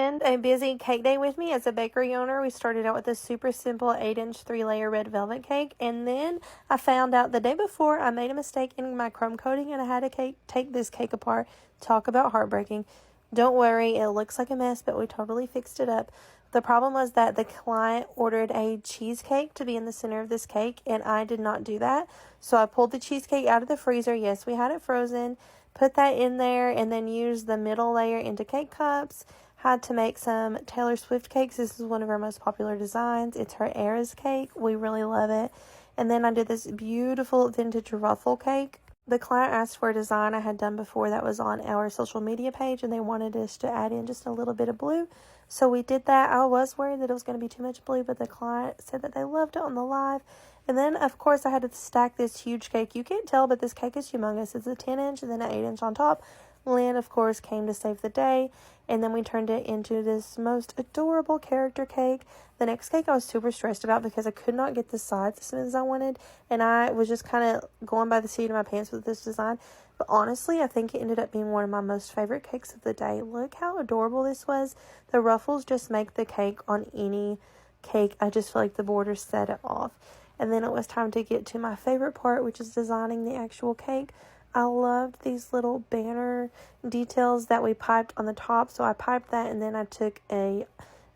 spend a busy cake day with me as a bakery owner. We started out with a super simple 8-inch 3-layer red velvet cake, and then I found out the day before I made a mistake in my chrome coating and I had to take this cake apart. Talk about heartbreaking. Don't worry, it looks like a mess, but we totally fixed it up. The problem was that the client ordered a cheesecake to be in the center of this cake, and I did not do that. So I pulled the cheesecake out of the freezer. Yes, we had it frozen. Put that in there and then used the middle layer into cake cups. Had to make some Taylor Swift cakes. This is one of our most popular designs. It's her Eras cake. We really love it. And then I did this beautiful vintage ruffle cake. The client asked for a design I had done before that was on our social media page, and they wanted us to add in just a little bit of blue. So we did that. I was worried that it was going to be too much blue, but the client said that they loved it on the live. And then, of course, I had to stack this huge cake. You can't tell, but this cake is humongous. It's a 10-inch and then an 8-inch on top. Lynn, of course, came to save the day, and then we turned it into this most adorable character cake. The next cake I was super stressed about because I could not get the sides as soon as I wanted, and I was just kind of going by the seat of my pants with this design. But honestly, I think it ended up being one of my most favorite cakes of the day. Look how adorable this was. The ruffles just make the cake on any cake. I just feel like the border set it off. And then it was time to get to my favorite part, which is designing the actual cake. I loved these little banner details that we piped on the top. So I piped that, and then I took a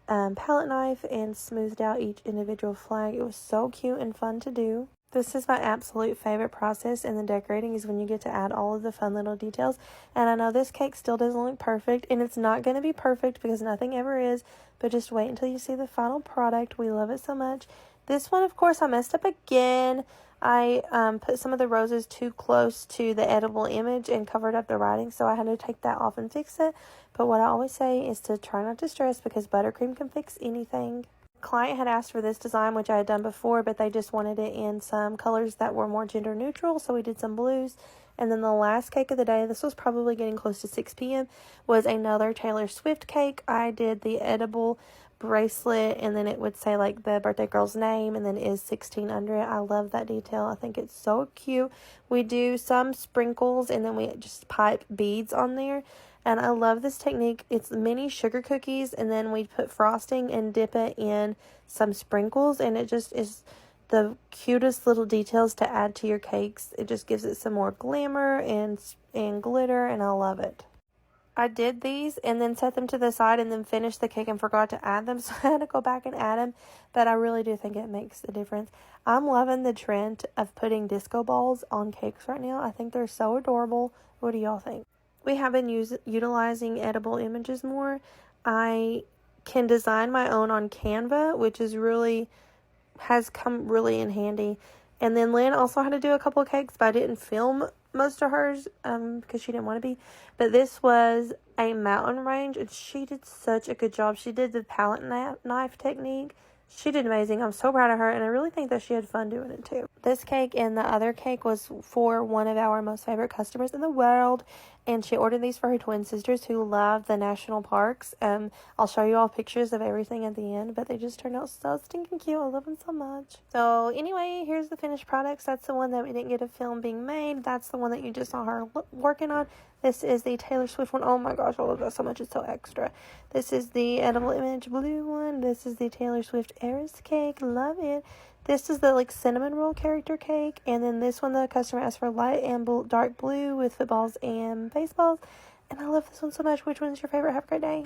palette knife and smoothed out each individual flag. It was so cute and fun to do. This is my absolute favorite process in the decorating, is when you get to add all of the fun little details. And I know this cake still doesn't look perfect, and it's not going to be perfect because nothing ever is, but just wait until you see the final product. We love it so much. This one, of course, I messed up again. I put some of the roses too close to the edible image and covered up the writing, so I had to take that off and fix it. But what I always say is to try not to stress, because buttercream can fix anything. The client had asked for this design, which I had done before, but they just wanted it in some colors that were more gender neutral, so we did some blues. And then the last cake of the day, this was probably getting close to 6 p.m., was another Taylor Swift cake. I did the edible bracelet, and then it would say like the birthday girl's name, and then is 16 under it. I love that detail. I think it's so cute. We do some sprinkles, and then we just pipe beads on there, and I love this technique. It's mini sugar cookies, and then we put frosting and dip it in some sprinkles, and it just is the cutest little details to add to your cakes. It just gives it some more glamour and glitter, and I love it. I did these and then set them to the side and then finished the cake and forgot to add them, so I had to go back and add them, but I really do think it makes a difference. I'm loving the trend of putting disco balls on cakes right now. I think they're so adorable. What do y'all think? We have been utilizing edible images more. I can design my own on Canva, which has come really in handy. And then Lynn also had to do a couple of cakes, but I didn't film most of hers because she didn't want to be. But this was a mountain range, and she did such a good job. She did the palette knife technique. She did amazing. I'm so proud of her, and I really think that she had fun doing it too. This cake and the other cake was for one of our most favorite customers in the world, and she ordered these for her twin sisters who love the national parks. I'll show you all pictures of everything at the end, but they just turned out so stinking cute. I love them so much. So anyway, here's the finished products. That's the one that we didn't get a film being made. That's the one that you just saw her working on. This is the Taylor Swift one. Oh my gosh, I love that so much. It's so extra. This is the edible image blue one. This is the Taylor Swift Eras cake. Love it. This is the cinnamon roll character cake. And then this one, the customer asked for light and dark blue with footballs and baseballs. And I love this one so much. Which one's your favorite? Have a great day.